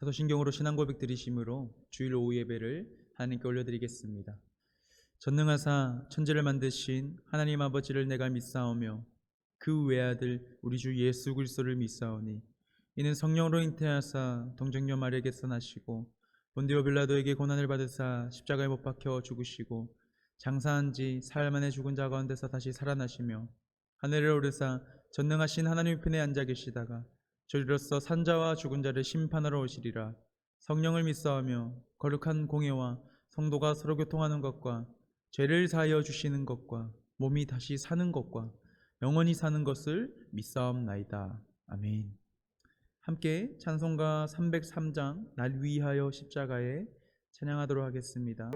사도신경으로 신앙 고백 드리심으로 주일 오후 예배를 하나님께 올려드리겠습니다. 전능하사 천지를 만드신 하나님 아버지를 내가 믿사오며 그 외아들 우리 주 예수 그리스도를 믿사오니 이는 성령으로 잉태하사 동정녀 마리아에게서 나시고 본디오 빌라도에게 고난을 받으사 십자가에 못 박혀 죽으시고 장사한 지 사흘 만에 죽은 자 가운데서 다시 살아나시며 하늘에 오르사 전능하신 하나님 편에 앉아 계시다가 저리로서 산자와 죽은 자를 심판하러 오시리라. 성령을 믿사오며 거룩한 공예와 성도가 서로 교통하는 것과 죄를 사하여 주시는 것과 몸이 다시 사는 것과 영원히 사는 것을 믿사옵나이다. 아멘. 함께 찬송가 303장 날 위하여 십자가에 찬양하도록 하겠습니다.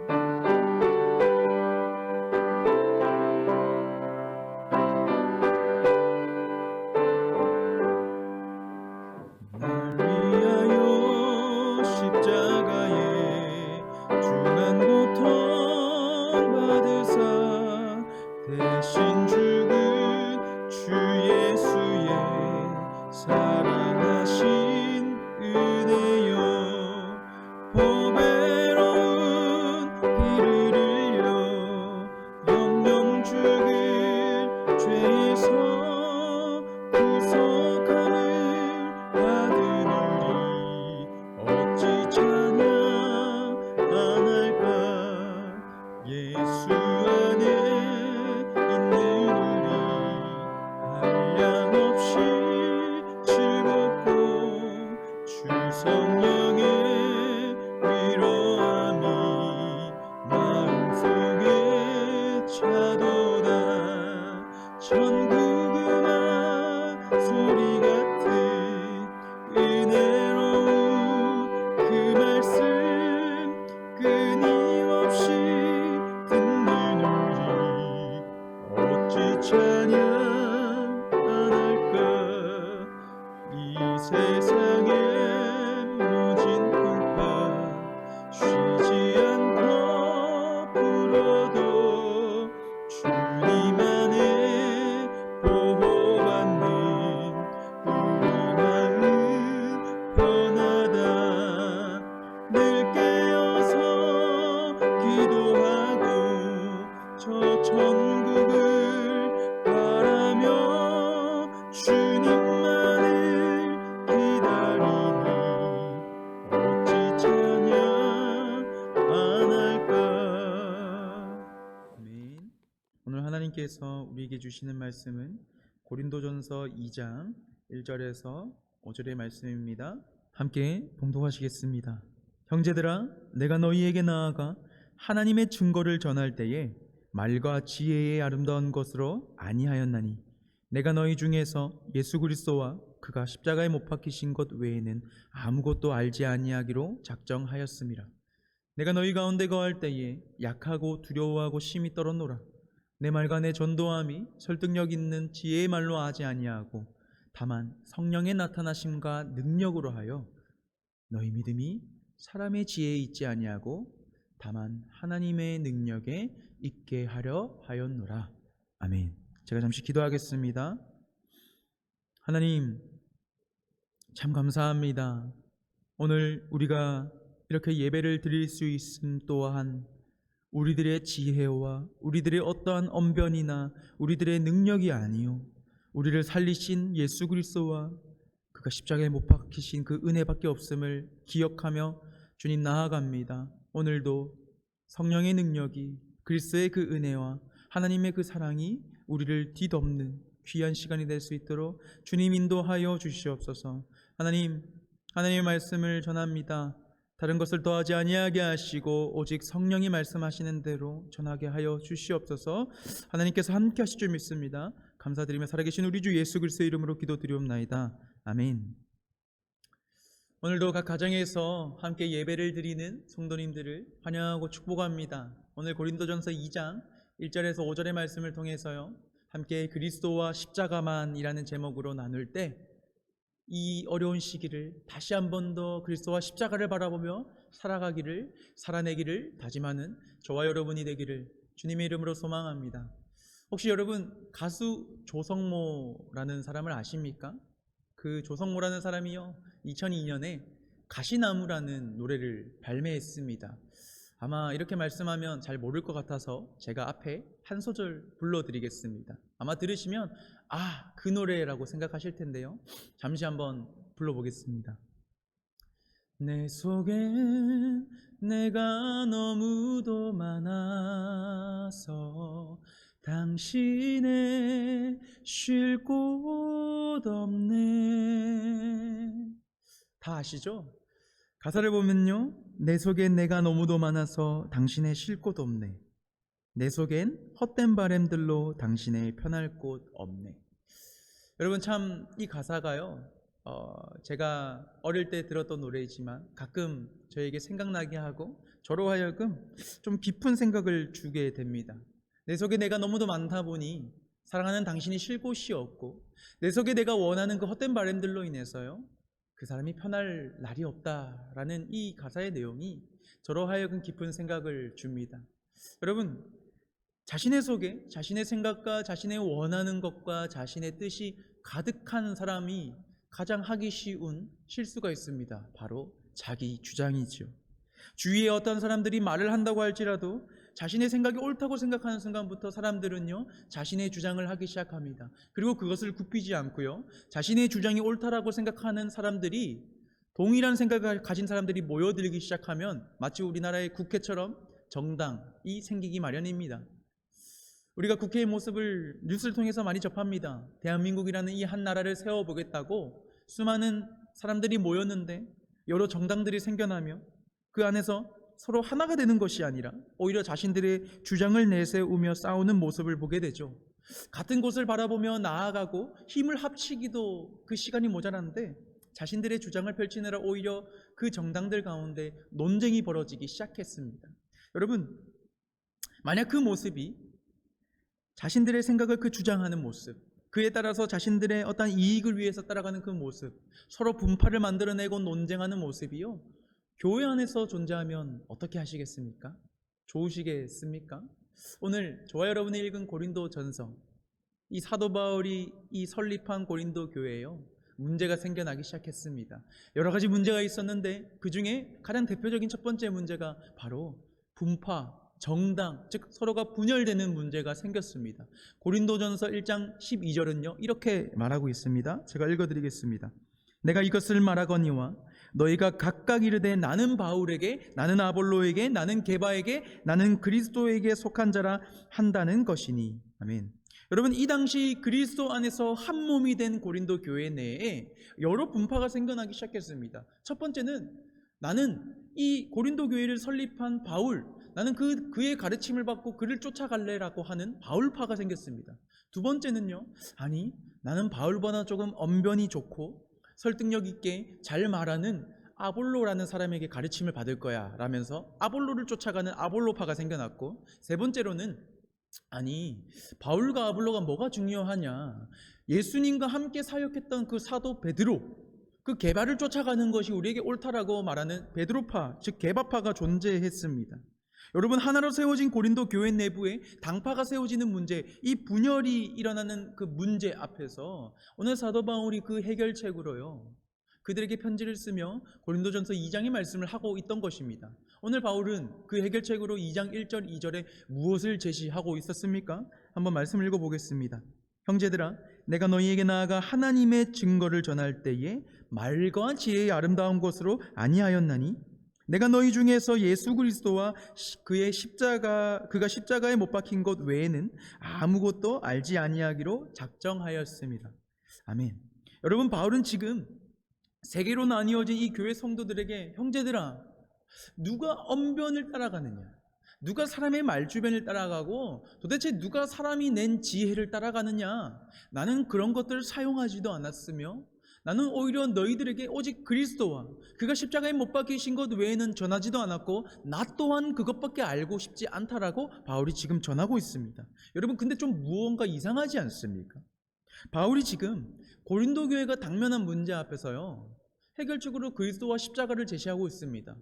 하나님께서 우리에게 주시는 말씀은 고린도전서 2장 1절에서 5절의 말씀입니다. 함께 봉독하시겠습니다. 형제들아, 내가 너희에게 나아가 하나님의 증거를 전할 때에 말과 지혜의 아름다운 것으로 아니하였나니 내가 너희 중에서 예수 그리스도와 그가 십자가에 못 박히신 것 외에는 아무것도 알지 아니하기로 작정하였음이라. 내가 너희 가운데 거할 때에 약하고 두려워하고 심히 떨었노라. 내 말과 내 전도함이 설득력 있는 지혜의 말로 하지 아니하고 다만 성령의 나타나심과 능력으로 하여 너희 믿음이 사람의 지혜에 있지 아니하고 다만 하나님의 능력에 있게 하려 하였노라. 아멘. 제가 잠시 기도하겠습니다. 하나님, 참 감사합니다. 오늘 우리가 이렇게 예배를 드릴 수 있음 또한 우리들의 지혜와 우리들의 어떠한 언변이나 우리들의 능력이 아니요 우리를 살리신 예수 그리스도와 그가 십자가에 못 박히신 그 은혜밖에 없음을 기억하며 주님 나아갑니다. 오늘도 성령의 능력이 그리스도의 그 은혜와 하나님의 그 사랑이 우리를 뒤덮는 귀한 시간이 될 수 있도록 주님 인도하여 주시옵소서. 하나님, 하나님의 말씀을 전합니다. 다른 것을 더하지 아니하게 하시고 오직 성령이 말씀하시는 대로 전하게 하여 주시옵소서. 하나님께서 함께 하실 줄 믿습니다. 감사드리며 살아계신 우리 주 예수 그리스도의 이름으로 기도드리옵나이다. 아멘. 오늘도 각 가정에서 함께 예배를 드리는 성도님들을 환영하고 축복합니다. 오늘 고린도전서 2장 1절에서 5절의 말씀을 통해서요, 함께 그리스도와 십자가만이라는 제목으로 나눌 때 이 어려운 시기를 다시 한 번 더 그리스도와 십자가를 바라보며 살아내기를 다짐하는 저와 여러분이 되기를 주님의 이름으로 소망합니다. 혹시 여러분 가수 조성모라는 사람을 아십니까? 그 조성모라는 사람이요, 2002년에 가시나무라는 노래를 발매했습니다. 아마 이렇게 말씀하면 잘 모를 것 같아서 제가 앞에 한 소절 불러드리겠습니다. 아마 들으시면 그 노래라고 생각하실 텐데요. 잠시 한번 불러보겠습니다. 내 속엔 내가 너무도 많아서 당신의 쉴 곳 없네. 다 아시죠? 가사를 보면요, 내 속엔 내가 너무도 많아서 당신의 쉴 곳 없네. 내 속엔 헛된 바램들로 당신의 편할 곳 없네. 여러분, 참 이 가사가요, 제가 어릴 때 들었던 노래이지만 가끔 저에게 생각나게 하고 저로 하여금 좀 깊은 생각을 주게 됩니다. 내 속에 내가 너무도 많다 보니 사랑하는 당신이 쉴 곳이 없고, 내 속에 내가 원하는 그 헛된 바램들로 인해서요, 그 사람이 편할 날이 없다라는 이 가사의 내용이 저로 하여금 깊은 생각을 줍니다. 여러분, 자신의 속에 자신의 생각과 자신의 원하는 것과 자신의 뜻이 가득한 사람이 가장 하기 쉬운 실수가 있습니다. 바로 자기 주장이죠. 주위에 어떤 사람들이 말을 한다고 할지라도 자신의 생각이 옳다고 생각하는 순간부터 사람들은요, 자신의 주장을 하기 시작합니다. 그리고 그것을 굽히지 않고요, 자신의 주장이 옳다라고 생각하는 사람들이, 동일한 생각을 가진 사람들이 모여들기 시작하면 마치 우리나라의 국회처럼 정당이 생기기 마련입니다. 우리가 국회의 모습을 뉴스를 통해서 많이 접합니다. 대한민국이라는 이 한 나라를 세워보겠다고 수많은 사람들이 모였는데 여러 정당들이 생겨나며 그 안에서 서로 하나가 되는 것이 아니라 오히려 자신들의 주장을 내세우며 싸우는 모습을 보게 되죠. 같은 곳을 바라보며 나아가고 힘을 합치기도 그 시간이 모자란데 자신들의 주장을 펼치느라 오히려 그 정당들 가운데 논쟁이 벌어지기 시작했습니다. 여러분, 만약 그 모습이 자신들의 생각을 그 주장하는 모습, 그에 따라서 자신들의 어떤 이익을 위해서 따라가는 그 모습, 서로 분파를 만들어내고 논쟁하는 모습이요, 교회 안에서 존재하면 어떻게 하시겠습니까? 좋으시겠습니까? 오늘 저와 여러분이 읽은 고린도전서, 이 사도 바울이 이 설립한 고린도 교회에요, 문제가 생겨나기 시작했습니다. 여러 가지 문제가 있었는데 그 중에 가장 대표적인 첫 번째 문제가 바로 분파, 정당, 즉 서로가 분열되는 문제가 생겼습니다. 고린도전서 1장 12절은요 이렇게 말하고 있습니다. 제가 읽어드리겠습니다. 내가 이것을 말하거니와 너희가 각각 이르되 나는 바울에게, 나는 아볼로에게, 나는 게바에게, 나는 그리스도에게 속한 자라 한다는 것이니. 아멘. 여러분, 이 당시 그리스도 안에서 한 몸이 된 고린도 교회 내에 여러 분파가 생겨나기 시작했습니다. 첫 번째는 나는 이 고린도 교회를 설립한 바울, 나는 그의 가르침을 받고 그를 쫓아갈래라고 하는 바울파가 생겼습니다. 두 번째는요, 아니 나는 바울보다 조금 언변이 좋고 설득력 있게 잘 말하는 아볼로라는 사람에게 가르침을 받을 거야 라면서 아볼로를 쫓아가는 아볼로파가 생겨났고, 세 번째로는 아니 바울과 아볼로가 뭐가 중요하냐, 예수님과 함께 사역했던 그 사도 베드로, 그 게바를 쫓아가는 것이 우리에게 옳다라고 말하는 베드로파, 즉 게바파가 존재했습니다. 여러분, 하나로 세워진 고린도 교회 내부에 당파가 세워지는 문제, 이 분열이 일어나는 그 문제 앞에서 오늘 사도 바울이 그 해결책으로요, 그들에게 편지를 쓰며 고린도전서 2장의 말씀을 하고 있던 것입니다. 오늘 바울은 그 해결책으로 2장 1절 2절에 무엇을 제시하고 있었습니까? 한번 말씀을 읽어보겠습니다. 형제들아, 내가 너희에게 나아가 하나님의 증거를 전할 때에 말과 지혜의 아름다운 것으로 아니하였나니 내가 너희 중에서 예수 그리스도와 그가 십자가에 못 박힌 것 외에는 아무것도 알지 아니하기로 작정하였습니다. 아멘. 여러분, 바울은 지금 세 개로 나뉘어진 이 교회 성도들에게, 형제들아, 누가 언변을 따라가느냐, 누가 사람의 말주변을 따라가고 도대체 누가 사람이 낸 지혜를 따라가느냐, 나는 그런 것들을 사용하지도 않았으며 나는 오히려 너희들에게 오직 그리스도와 그가 십자가에 못 박히신 것 외에는 전하지도 않았고 나 또한 그것밖에 알고 싶지 않다라고 바울이 지금 전하고 있습니다. 여러분, 근데 좀 무언가 이상하지 않습니까? 바울이 지금 고린도 교회가 당면한 문제 앞에서요, 해결책으로 그리스도와 십자가를 제시하고 있습니다.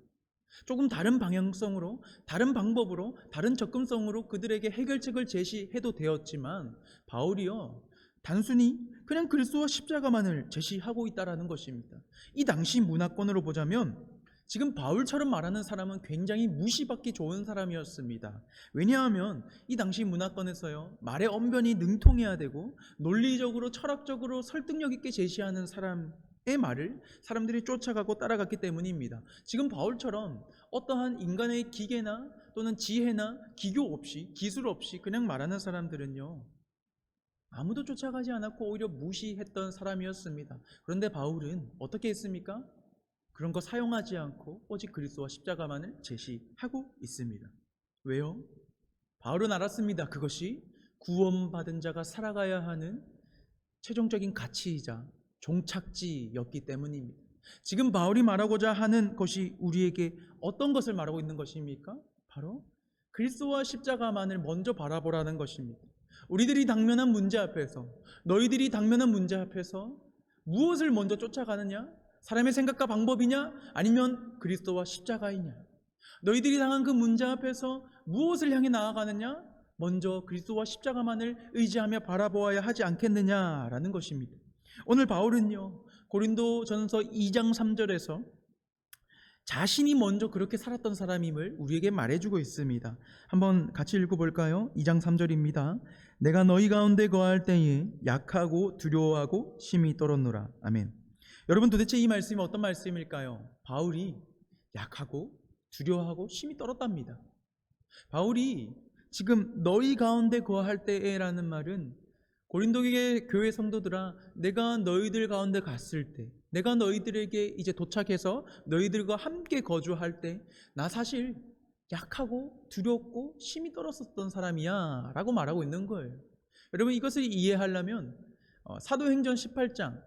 조금 다른 방향성으로, 다른 방법으로, 다른 접근성으로 그들에게 해결책을 제시해도 되었지만 바울이요, 단순히 그냥 그리스도와 십자가만을 제시하고 있다라는 것입니다. 이 당시 문화권으로 보자면 지금 바울처럼 말하는 사람은 굉장히 무시받기 좋은 사람이었습니다. 왜냐하면 이 당시 문화권에서요, 말의 언변이 능통해야 되고 논리적으로 철학적으로 설득력 있게 제시하는 사람의 말을 사람들이 쫓아가고 따라갔기 때문입니다. 지금 바울처럼 어떠한 인간의 기계나 또는 지혜나 기교 없이, 기술 없이 그냥 말하는 사람들은요, 아무도 쫓아가지 않았고 오히려 무시했던 사람이었습니다. 그런데 바울은 어떻게 했습니까? 그런 거 사용하지 않고 오직 그리스도와 십자가만을 제시하고 있습니다. 왜요? 바울은 알았습니다. 그것이 구원받은 자가 살아가야 하는 최종적인 가치이자 종착지였기 때문입니다. 지금 바울이 말하고자 하는 것이 우리에게 어떤 것을 말하고 있는 것입니까? 바로 그리스도와 십자가만을 먼저 바라보라는 것입니다. 우리들이 당면한 문제 앞에서, 너희들이 당면한 문제 앞에서 무엇을 먼저 쫓아가느냐? 사람의 생각과 방법이냐? 아니면 그리스도와 십자가이냐? 너희들이 당한 그 문제 앞에서 무엇을 향해 나아가느냐? 먼저 그리스도와 십자가만을 의지하며 바라보아야 하지 않겠느냐라는 것입니다. 오늘 바울은요, 고린도전서 2장 3절에서 자신이 먼저 그렇게 살았던 사람임을 우리에게 말해주고 있습니다. 한번 같이 읽어볼까요? 2장 3절입니다. 내가 너희 가운데 거할 때에 약하고 두려워하고 심히 떨었노라. 아멘. 여러분, 도대체 이 말씀이 어떤 말씀일까요? 바울이 약하고 두려워하고 심히 떨었답니다. 바울이 지금 너희 가운데 거할 때에라는 말은 고린도의 교회 성도들아, 내가 너희들 가운데 갔을 때, 내가 너희들에게 이제 도착해서 너희들과 함께 거주할 때 나 사실 약하고 두렵고 심히 떨었었던 사람이야 라고 말하고 있는 거예요. 여러분, 이것을 이해하려면 사도행전 18장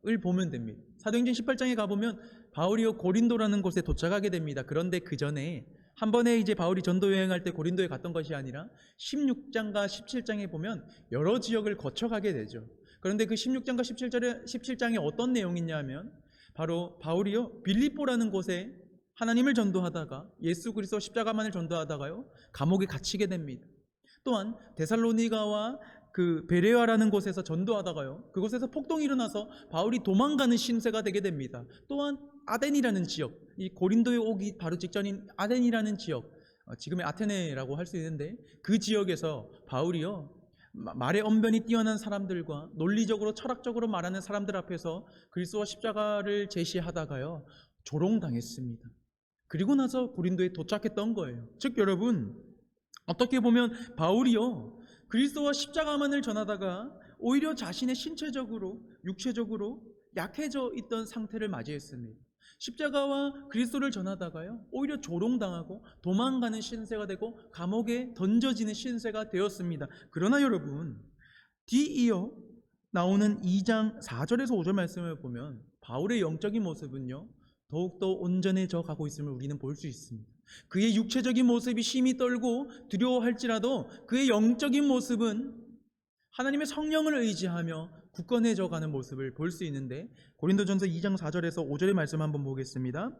을 보면 됩니다. 사도행전 18장에 가보면 바울이요 고린도라는 곳에 도착하게 됩니다. 그런데 그 전에 한 번에 이제 바울이 전도 여행할 때 고린도에 갔던 것이 아니라 16장과 17장에 보면 여러 지역을 거쳐가게 되죠. 그런데 그 16장과 17장에 어떤 내용이 있냐면 바로 바울이요 빌립보라는 곳에 하나님을 전도하다가 예수 그리스도 십자가만을 전도하다가요 감옥에 갇히게 됩니다. 또한 데살로니가와 그 베레아라는 곳에서 전도하다가요 그곳에서 폭동이 일어나서 바울이 도망가는 신세가 되게 됩니다. 또한 아덴이라는 지역, 이 고린도에 오기 바로 직전인 아덴이라는 지역, 지금의 아테네라고 할 수 있는데 그 지역에서 바울이요 말의 언변이 뛰어난 사람들과 논리적으로 철학적으로 말하는 사람들 앞에서 그리스도와 십자가를 제시하다가요 조롱당했습니다. 그리고 나서 고린도에 도착했던 거예요. 즉 여러분, 어떻게 보면 바울이요 그리스도와 십자가만을 전하다가 오히려 자신의 신체적으로 육체적으로 약해져 있던 상태를 맞이했습니다. 십자가와 그리스도를 전하다가요 오히려 조롱당하고 도망가는 신세가 되고 감옥에 던져지는 신세가 되었습니다. 그러나 여러분, 뒤이어 나오는 2장 4절에서 5절 말씀을 보면 바울의 영적인 모습은요 더욱더 온전해져 가고 있음을 우리는 볼 수 있습니다. 그의 육체적인 모습이 심히 떨고 두려워할지라도 그의 영적인 모습은 하나님의 성령을 의지하며 굳건해져 가는 모습을 볼 수 있는데, 고린도전서 2장 4절에서 5절의 말씀 한번 보겠습니다.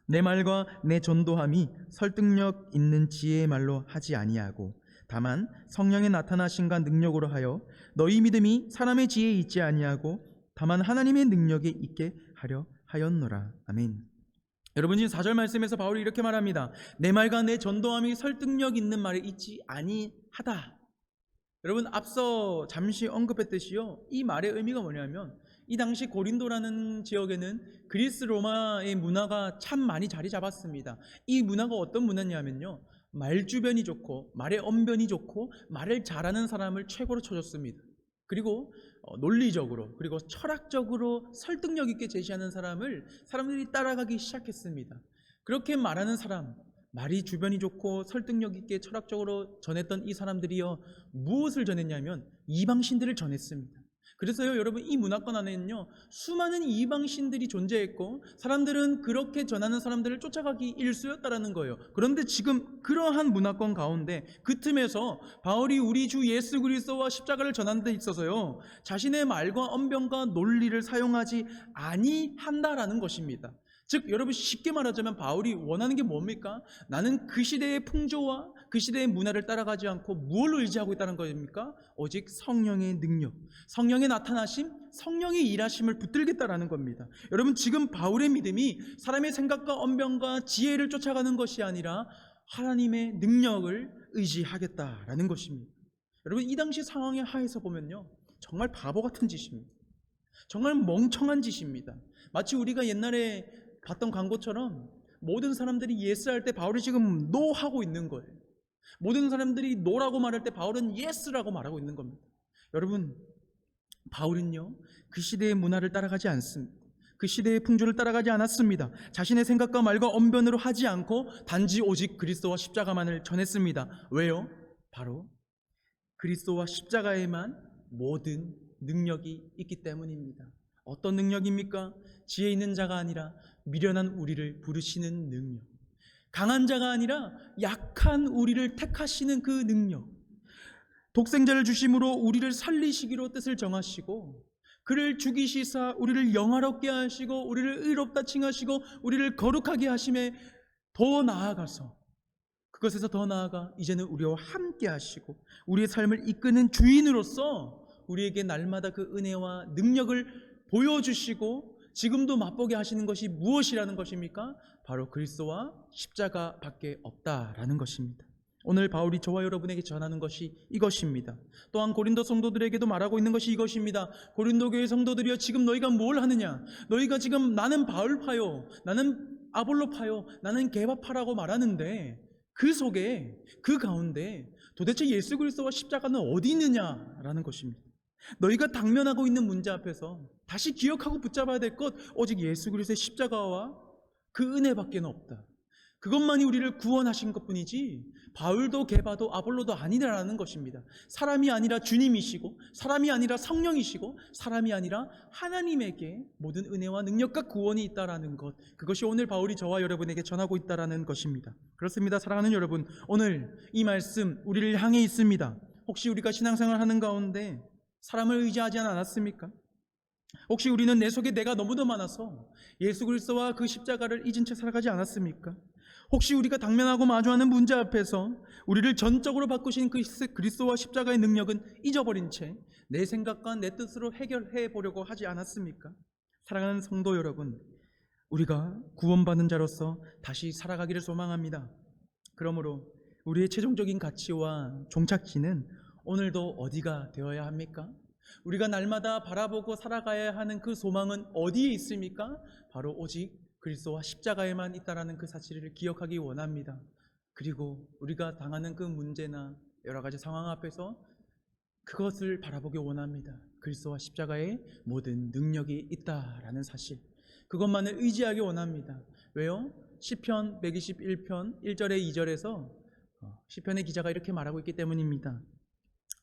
내 말과 내 전도함이 설득력 있는 지혜의 말로 하지 아니하고 다만 성령의 나타나심과 능력으로 하여 너희 믿음이 사람의 지혜에 있지 아니하고 다만 하나님의 능력에 있게 하려 하였노라. 아멘. 여러분, 지금 4절 말씀에서 바울이 이렇게 말합니다. 내 말과 내 전도함이 설득력 있는 말에 있지 아니하다. 여러분, 앞서 잠시 언급했듯이요 이 말의 의미가 뭐냐면 이 당시 고린도라는 지역에는 그리스 로마의 문화가 참 많이 자리 잡았습니다. 이 문화가 어떤 문화냐면요 말주변이 좋고 말의 언변이 좋고 말을 잘하는 사람을 최고로 쳐줬습니다. 그리고 논리적으로 그리고 철학적으로 설득력 있게 제시하는 사람들이 따라가기 시작했습니다. 그렇게 말하는 사람, 말이 주변이 좋고 설득력 있게 철학적으로 전했던 이 사람들이요 무엇을 전했냐면 이방신들을 전했습니다. 그래서요 여러분, 이 문화권 안에는요 수많은 이방신들이 존재했고 사람들은 그렇게 전하는 사람들을 쫓아가기 일쑤였다라는 거예요. 그런데 지금 그러한 문화권 가운데 그 틈에서 바울이 우리 주 예수 그리스도와 십자가를 전하는 데 있어서요 자신의 말과 언변과 논리를 사용하지 아니한다라는 것입니다. 즉 여러분 쉽게 말하자면 바울이 원하는 게 뭡니까? 나는 그 시대의 풍조와 그 시대의 문화를 따라가지 않고 무엇을 의지하고 있다는 겁니까? 오직 성령의 능력, 성령의 나타나심, 성령의 일하심을 붙들겠다라는 겁니다. 여러분 지금 바울의 믿음이 사람의 생각과 언변과 지혜를 쫓아가는 것이 아니라 하나님의 능력을 의지하겠다라는 것입니다. 여러분 이 당시 상황의 하에서 보면요, 정말 바보 같은 짓입니다. 정말 멍청한 짓입니다. 마치 우리가 옛날에 봤던 광고처럼 모든 사람들이 예스 할 때 바울이 지금 노 하고 있는 거예요. 모든 사람들이 노라고 말할 때 바울은 예스라고 말하고 있는 겁니다. 여러분 바울은요 그 시대의 문화를 따라가지 않습니다. 그 시대의 풍조를 따라가지 않았습니다. 자신의 생각과 말과 언변으로 하지 않고 단지 오직 그리스도와 십자가만을 전했습니다. 왜요? 바로 그리스도와 십자가에만 모든 능력이 있기 때문입니다. 어떤 능력입니까? 지혜 있는 자가 아니라 미련한 우리를 부르시는 능력, 강한 자가 아니라 약한 우리를 택하시는 그 능력, 독생자를 주심으로 우리를 살리시기로 뜻을 정하시고 그를 죽이시사 우리를 영화롭게 하시고 우리를 의롭다 칭하시고 우리를 거룩하게 하심에 더 나아가서, 그것에서 더 나아가 이제는 우리와 함께 하시고 우리의 삶을 이끄는 주인으로서 우리에게 날마다 그 은혜와 능력을 보여주시고 지금도 맛보게 하시는 것이 무엇이라는 것입니까? 바로 그리스도와 십자가밖에 없다라는 것입니다. 오늘 바울이 저와 여러분에게 전하는 것이 이것입니다. 또한 고린도 성도들에게도 말하고 있는 것이 이것입니다. 고린도 교회 성도들이여, 지금 너희가 뭘 하느냐? 너희가 지금 나는 바울파요, 나는 아볼로파요, 나는 게바파라고 말하는데 그 속에, 그 가운데 도대체 예수 그리스도와 십자가는 어디 있느냐라는 것입니다. 너희가 당면하고 있는 문제 앞에서 다시 기억하고 붙잡아야 될 것, 오직 예수 그리스도의 십자가와 그 은혜밖에 없다. 그것만이 우리를 구원하신 것뿐이지 바울도 게바도 아볼로도 아니라는 것입니다. 사람이 아니라 주님이시고, 사람이 아니라 성령이시고, 사람이 아니라 하나님에게 모든 은혜와 능력과 구원이 있다라는 것, 그것이 오늘 바울이 저와 여러분에게 전하고 있다라는 것입니다. 그렇습니다. 사랑하는 여러분, 오늘 이 말씀 우리를 향해 있습니다. 혹시 우리가 신앙생활 하는 가운데 사람을 의지하지 않았습니까? 혹시 우리는 내 속에 내가 너무도 많아서 예수 그리스도와 그 십자가를 잊은 채 살아가지 않았습니까? 혹시 우리가 당면하고 마주하는 문제 앞에서 우리를 전적으로 바꾸신 그리스도와 십자가의 능력은 잊어버린 채 내 생각과 내 뜻으로 해결해 보려고 하지 않았습니까? 사랑하는 성도 여러분, 우리가 구원받은 자로서 다시 살아가기를 소망합니다. 그러므로 우리의 최종적인 가치와 종착지는 오늘도 어디가 되어야 합니까? 우리가 날마다 바라보고 살아가야 하는 그 소망은 어디에 있습니까? 바로 오직 그리스도와 십자가에만 있다라는 그 사실을 기억하기 원합니다. 그리고 우리가 당하는 그 문제나 여러 가지 상황 앞에서 그것을 바라보기 원합니다. 그리스도와 십자가에 모든 능력이 있다라는 사실, 그것만을 의지하기 원합니다. 왜요? 시편 121편 1절에 2절에서 시편의 기자가 이렇게 말하고 있기 때문입니다.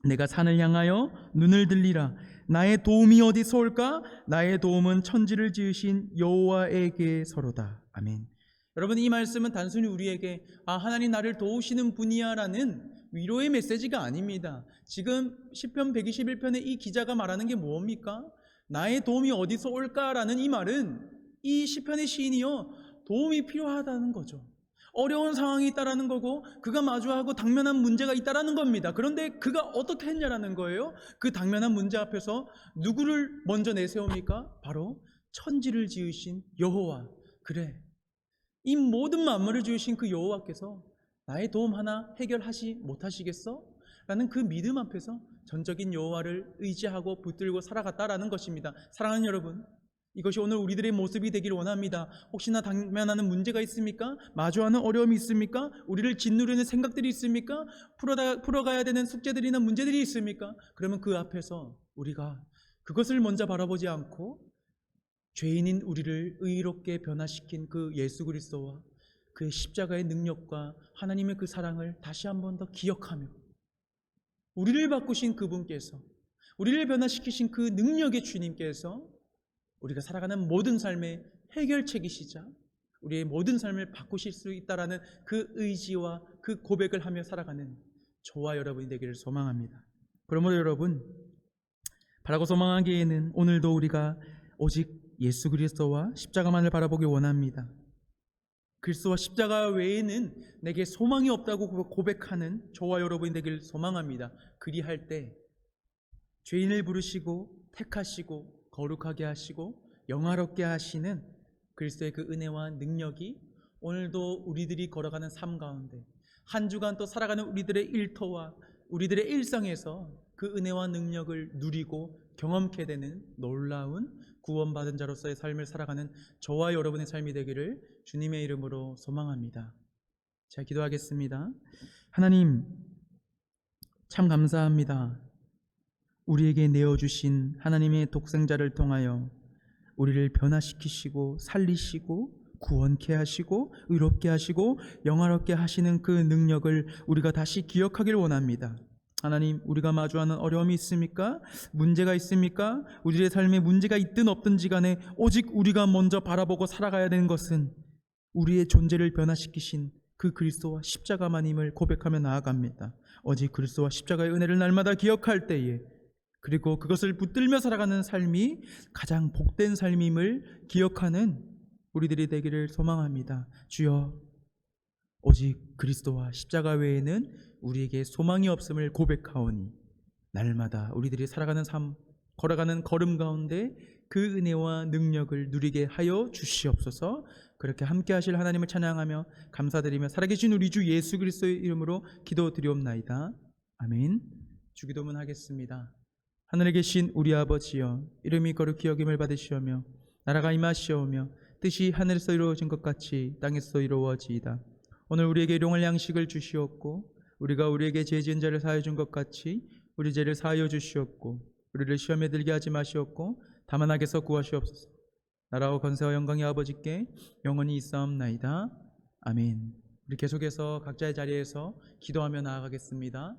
내가 산을 향하여 눈을 들리라. 나의 도움이 어디서 올까? 나의 도움은 천지를 지으신 여호와에게서로다. 아멘. 여러분, 이 말씀은 단순히 우리에게 하나님 나를 도우시는 분이야 라는 위로의 메시지가 아닙니다. 지금 시편 121편의 이 기자가 말하는 게 뭡니까? 나의 도움이 어디서 올까라는 이 말은 이 시편의 시인이요, 도움이 필요하다는 거죠. 어려운 상황이 있다라는 거고 그가 마주하고 당면한 문제가 있다라는 겁니다. 그런데 그가 어떻게 했냐라는 거예요. 그 당면한 문제 앞에서 누구를 먼저 내세웁니까? 바로 천지를 지으신 여호와. 그래, 이 모든 만물을 지으신 그 여호와께서 나의 도움 하나 해결하시 못하시겠어? 라는 그 믿음 앞에서 전적인 여호와를 의지하고 붙들고 살아갔다라는 것입니다. 사랑하는 여러분, 이것이 오늘 우리들의 모습이 되기를 원합니다. 혹시나 당면하는 문제가 있습니까? 마주하는 어려움이 있습니까? 우리를 짓누르는 생각들이 있습니까? 풀어가야 되는 숙제들이나 문제들이 있습니까? 그러면 그 앞에서 우리가 그것을 먼저 바라보지 않고 죄인인 우리를 의롭게 변화시킨 그 예수 그리스도와 그의 십자가의 능력과 하나님의 그 사랑을 다시 한 번 더 기억하며 우리를 바꾸신 그분께서, 우리를 변화시키신 그 능력의 주님께서 우리가 살아가는 모든 삶의 해결책이시자 우리의 모든 삶을 바꾸실 수 있다라는 그 의지와 그 고백을 하며 살아가는 저와 여러분이 되기를 소망합니다. 그러므로 여러분, 바라고 소망하기에는 오늘도 우리가 오직 예수 그리스도와 십자가만을 바라보기 원합니다. 그리스도와 십자가 외에는 내게 소망이 없다고 고백하는 저와 여러분이 되길 소망합니다. 그리할 때 죄인을 부르시고 택하시고 거룩하게 하시고 영화롭게 하시는 그리스도의 그 은혜와 능력이 오늘도 우리들이 걸어가는 삶 가운데 한 주간 또 살아가는 우리들의 일터와 우리들의 일상에서 그 은혜와 능력을 누리고 경험케 되는 놀라운 구원받은 자로서의 삶을 살아가는 저와 여러분의 삶이 되기를 주님의 이름으로 소망합니다. 자, 기도하겠습니다. 하나님, 참 감사합니다. 우리에게 내어주신 하나님의 독생자를 통하여 우리를 변화시키시고 살리시고 구원케 하시고 의롭게 하시고 영화롭게 하시는 그 능력을 우리가 다시 기억하길 원합니다. 하나님, 우리가 마주하는 어려움이 있습니까? 문제가 있습니까? 우리의 삶에 문제가 있든 없든지 간에 오직 우리가 먼저 바라보고 살아가야 되는 것은 우리의 존재를 변화시키신 그 그리스도와 십자가만임을 고백하며 나아갑니다. 오직 그리스도와 십자가의 은혜를 날마다 기억할 때에 그리고 그것을 붙들며 살아가는 삶이 가장 복된 삶임을 기억하는 우리들이 되기를 소망합니다. 주여, 오직 그리스도와 십자가 외에는 우리에게 소망이 없음을 고백하오니 날마다 우리들이 살아가는 삶, 걸어가는 걸음 가운데 그 은혜와 능력을 누리게 하여 주시옵소서. 그렇게 함께 하실 하나님을 찬양하며 감사드리며 살아계신 우리 주 예수 그리스도의 이름으로 기도드리옵나이다. 아멘. 주기도문 하겠습니다. 하늘에 계신 우리 아버지여, 이름이 거룩히 여김을 받으시오며 나라가 임하시오며 뜻이 하늘에서 이루어진 것 같이 땅에서 이루어지이다. 오늘 우리에게 일용할 양식을 주시옵고 우리가 우리에게 죄 지은 자를 사하여 준 것 같이 우리 죄를 사하여 주시옵고 우리를 시험에 들게 하지 마시옵고 다만 악에서 구하시옵소서. 나라와 권세와 영광이 아버지께 영원히 있사옵나이다. 아멘. 우리 계속해서 각자의 자리에서 기도하며 나아가겠습니다.